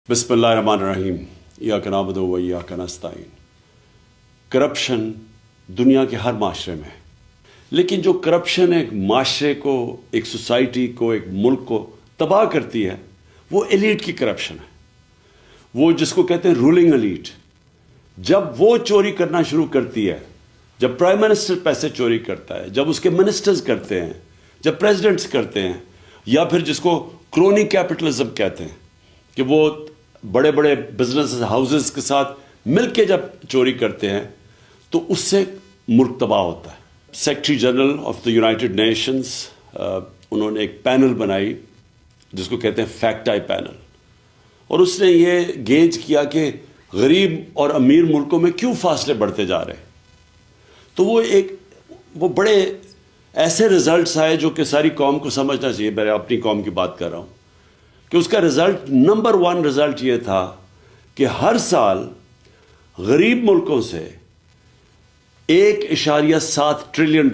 بسم اللہ الرحمن الرحیم ایاک نعبد و ایاک نستعین۔ کرپشن دنیا کے ہر معاشرے میں ہے، لیکن جو کرپشن ایک معاشرے کو، ایک سوسائٹی کو، ایک ملک کو تباہ کرتی ہے وہ ایلیٹ کی کرپشن ہے، وہ جس کو کہتے ہیں رولنگ ایلیٹ۔ جب وہ چوری کرنا شروع کرتی ہے، جب پرائم منسٹر پیسے چوری کرتا ہے، جب اس کے منسٹرز کرتے ہیں، جب پریزیڈنٹس کرتے ہیں، یا پھر جس کو کرونی کیپٹلزم کہتے ہیں کہ وہ بڑے بڑے بزنس ہاؤسز کے ساتھ مل کے جب چوری کرتے ہیں تو اس سے ملک تباہ ہوتا ہے۔ Secretary general of the United nations انہوں نے ایک پینل بنائی جس کو کہتے ہیں فیکٹ آئی پینل، اور اس نے یہ گیج کیا کہ غریب اور امیر ملکوں میں کیوں فاصلے بڑھتے جا رہے ہیں۔ تو وہ بڑے ایسے رزلٹس آئے جو کہ ساری قوم کو سمجھنا چاہیے۔ میں اپنی قوم کی بات کر رہا ہوں کہ اس کا رزلٹ نمبر 1 رزلٹ یہ تھا کہ ہر سال غریب ملکوں سے $1.7 ٹریلین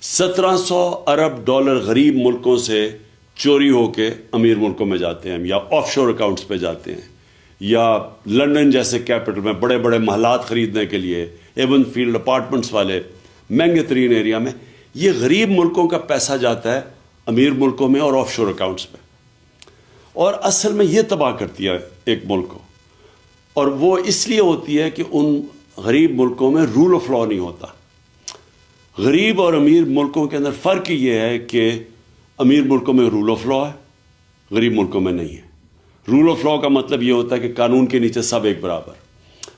1700 ارب ڈالر غریب ملکوں سے چوری ہو کے امیر ملکوں میں جاتے ہیں، یا آف شور اکاؤنٹس پہ جاتے ہیں، یا لنڈن جیسے کیپٹل میں بڑے بڑے محلات خریدنے کے لیے، ایون فیلڈ اپارٹمنٹس والے مہنگے ترین ایریا میں یہ غریب ملکوں کا پیسہ جاتا ہے امیر ملکوں میں اور آف شور اکاؤنٹس پہ، اور اصل میں یہ تباہ کرتی ہے ایک ملک کو۔ اور وہ اس لیے ہوتی ہے کہ ان غریب ملکوں میں رول آف لا نہیں ہوتا۔ غریب اور امیر ملکوں کے اندر فرق یہ ہے کہ امیر ملکوں میں رول آف لا ہے، غریب ملکوں میں نہیں ہے۔ رول آف لا کا مطلب یہ ہوتا ہے کہ قانون کے نیچے سب ایک برابر۔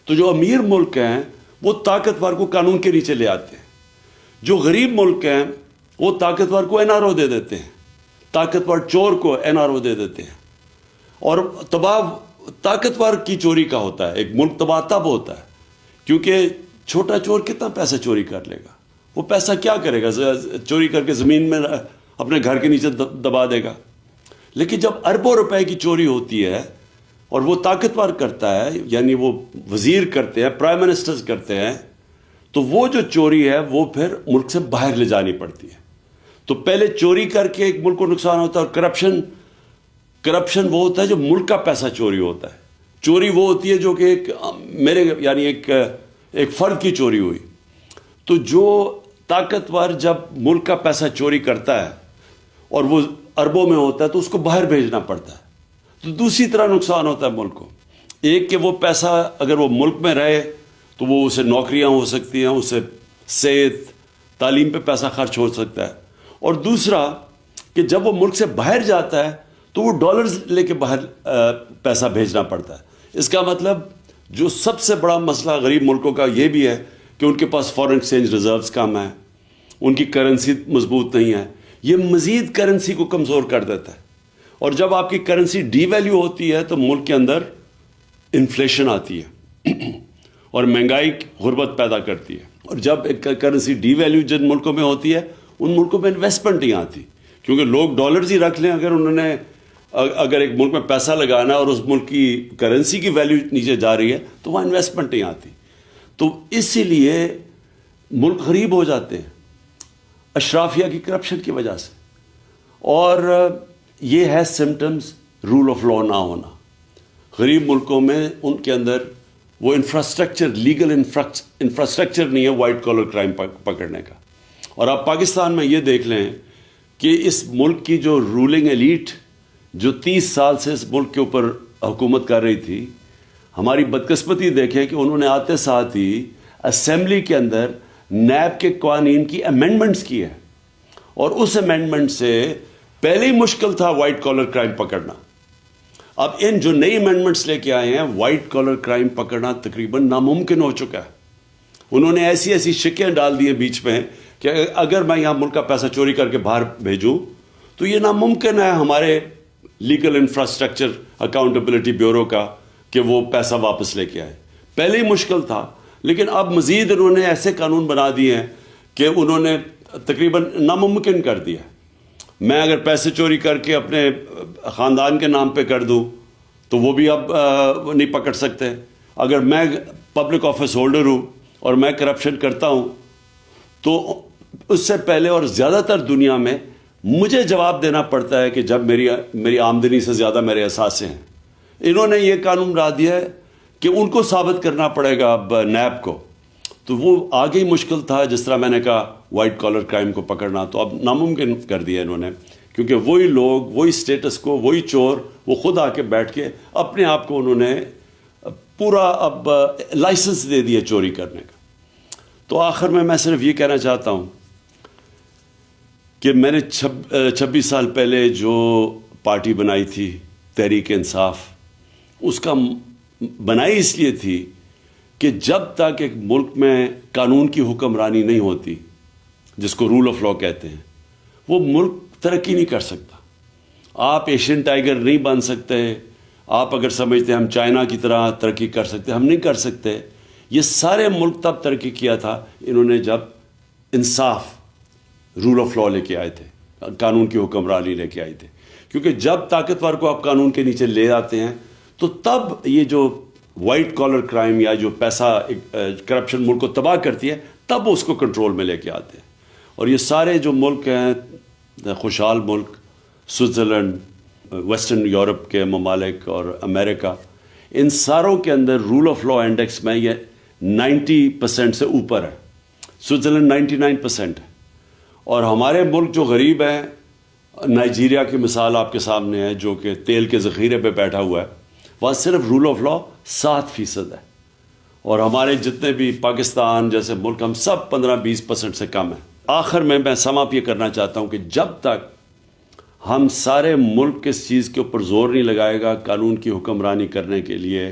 تو جو امیر ملک ہیں وہ طاقتور کو قانون کے نیچے لے آتے ہیں، جو غریب ملک ہیں وہ طاقتور کو این آر او دے دیتے ہیں، طاقتور چور کو این آر او دے دیتے ہیں، اور تباہ طاقتور کی چوری کا ہوتا ہے۔ ایک ملک تباہ تب ہوتا ہے کیونکہ چھوٹا چور کتنا پیسہ چوری کر لے گا، وہ پیسہ کیا کرے گا؟ چوری کر کے زمین میں اپنے گھر کے نیچے دبا دے گا۔ لیکن جب اربوں روپے کی چوری ہوتی ہے اور وہ طاقتور کرتا ہے، یعنی وہ وزیر کرتے ہیں، پرائم منسٹرز کرتے ہیں، تو وہ جو چوری ہے وہ پھر ملک سے باہر لے جانی پڑتی ہے۔ تو پہلے چوری کر کے ایک ملک کو نقصان ہوتا ہے، اور کرپشن وہ ہوتا ہے جو ملک کا پیسہ چوری ہوتا ہے۔ چوری وہ ہوتی ہے جو کہ ایک فرد کی چوری ہوئی۔ تو جو طاقتور جب ملک کا پیسہ چوری کرتا ہے اور وہ اربوں میں ہوتا ہے تو اس کو باہر بھیجنا پڑتا ہے، تو دوسری طرح نقصان ہوتا ہے ملک کو۔ ایک کہ وہ پیسہ اگر وہ ملک میں رہے تو وہ اسے نوکریاں ہو سکتی ہیں، اسے صحت تعلیم پہ پیسہ خرچ ہو سکتا ہے، اور دوسرا کہ جب وہ ملک سے باہر جاتا ہے تو وہ ڈالرز لے کے باہر پیسہ بھیجنا پڑتا ہے۔ اس کا مطلب جو سب سے بڑا مسئلہ غریب ملکوں کا یہ بھی ہے کہ ان کے پاس فارن ایکسچینج ریزروز کم ہیں، ان کی کرنسی مضبوط نہیں ہے، یہ مزید کرنسی کو کمزور کر دیتا ہے، اور جب آپ کی کرنسی ڈی ویلیو ہوتی ہے تو ملک کے اندر انفلیشن آتی ہے اور مہنگائی غربت پیدا کرتی ہے، اور جب کرنسی ڈی ویلیو جن ملکوں میں ہوتی ہے ان ملکوں میں انویسٹمنٹ نہیں آتی، کیونکہ لوگ ڈالرز ہی رکھ لیں اگر ایک ملک میں پیسہ لگانا اور اس ملک کی کرنسی کی ویلیو نیچے جا رہی ہے تو وہاں انویسٹمنٹ نہیں آتی، تو اسی لیے ملک غریب ہو جاتے ہیں اشرافیہ کی کرپشن کی وجہ سے۔ اور یہ ہے سمٹمز رول آف لا نہ ہونا۔ غریب ملکوں میں ان کے اندر وہ انفراسٹرکچر، لیگل انفراسٹرکچر نہیں ہے وائٹ کالر کرائم پکڑنے کا۔ اور آپ پاکستان میں یہ دیکھ لیں کہ اس ملک کی جو رولنگ ایلیٹ جو 30 سال سے اس ملک کے اوپر حکومت کر رہی تھی، ہماری بدقسمتی دیکھیں کہ انہوں نے آتے ساتھ ہی اسمبلی کے اندر نیب کے قوانین کی امینڈمنٹس کی ہے، اور اس امینڈمنٹ سے پہلے ہی مشکل تھا وائٹ کالر کرائم پکڑنا۔ اب ان جو نئی امینڈمنٹس لے کے آئے ہیں، وائٹ کالر کرائم پکڑنا تقریباً ناممکن ہو چکا ہے۔ انہوں نے ایسی شکیں ڈال دی ہیں بیچ میں کہ اگر میں یہاں ملک کا پیسہ چوری کر کے باہر بھیجوں تو یہ ناممکن ہے ہمارے لیگل انفراسٹرکچر اکاؤنٹیبلٹی بیورو کا کہ وہ پیسہ واپس لے کے آئے۔ پہلے ہی مشکل تھا، لیکن اب مزید انہوں نے ایسے قانون بنا دیے ہیں کہ انہوں نے تقریباً ناممکن کر دیا۔ میں اگر پیسے چوری کر کے اپنے خاندان کے نام پہ کر دوں تو وہ بھی اب نہیں پکڑ سکتے۔ اگر میں پبلک آفس ہولڈر ہوں اور میں کرپشن کرتا ہوں تو اس سے پہلے اور زیادہ تر دنیا میں مجھے جواب دینا پڑتا ہے کہ جب میری آمدنی سے زیادہ میرے اثاثے ہیں، انہوں نے یہ قانون بنا دیا ہے کہ ان کو ثابت کرنا پڑے گا اب نیب کو، تو وہ آگے ہی مشکل تھا. جس طرح میں نے کہا وائٹ کالر کرائم کو پکڑنا، تو اب ناممکن کر دیا انہوں نے، کیونکہ وہی لوگ، وہی سٹیٹس کو، وہی چور، وہ خود آ کے بیٹھ کے اپنے آپ کو انہوں نے پورا اب لائسنس دے دیا چوری کرنے کا. تو آخر میں صرف یہ کہنا چاہتا ہوں کہ میں نے 26 سال پہلے جو پارٹی بنائی تھی تحریک انصاف، اس کا بنائی اس لیے تھی کہ جب تک ایک ملک میں قانون کی حکمرانی نہیں ہوتی، جس کو رول آف لا کہتے ہیں، وہ ملک ترقی نہیں کر سکتا. آپ ایشین ٹائیگر نہیں بن سکتے. آپ اگر سمجھتے ہیں ہم چائنا کی طرح ترقی کر سکتے، ہم نہیں کر سکتے. یہ سارے ملک تب ترقی کیا تھا انہوں نے جب انصاف، رول آف لا لے کے آئے تھے، قانون کی حکمرانی لے کے آئے تھے. کیونکہ جب طاقتور کو آپ قانون کے نیچے لے آتے ہیں تو تب یہ جو وائٹ کالر کرائم یا جو پیسہ کرپشن ملک کو تباہ کرتی ہے، تب اس کو کنٹرول میں لے کے آتے ہیں. اور یہ سارے جو ملک ہیں، خوشحال ملک، سوئٹزرلینڈ، ویسٹرن یورپ کے ممالک اور امریکہ، ان ساروں کے اندر رول آف لا انڈیکس میں یہ 90% سے اوپر ہے. سوئٹزرلینڈ 99% ہے. اور ہمارے ملک جو غریب ہیں، نائجیریا کی مثال آپ کے سامنے ہے، جو کہ تیل کے ذخیرے پہ بیٹھا ہوا ہے، وہاں صرف رول آف لا 7% ہے. اور ہمارے جتنے بھی پاکستان جیسے ملک، ہم سب 15-20% سے کم ہیں. آخر میں سم اپ یہ کرنا چاہتا ہوں کہ جب تک ہم سارے ملک اس چیز کے اوپر زور نہیں لگائے گا قانون کی حکمرانی کرنے کے لیے،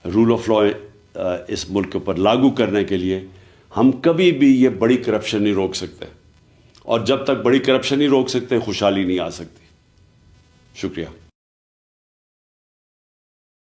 رول آف لا اس ملک کے اوپر لاگو کرنے کے لیے، ہم کبھی بھی یہ بڑی کرپشن نہیں روک سکتے. اور جب تک بڑی کرپشن نہیں روک سکتے، خوشحالی نہیں آ سکتی. شکریہ.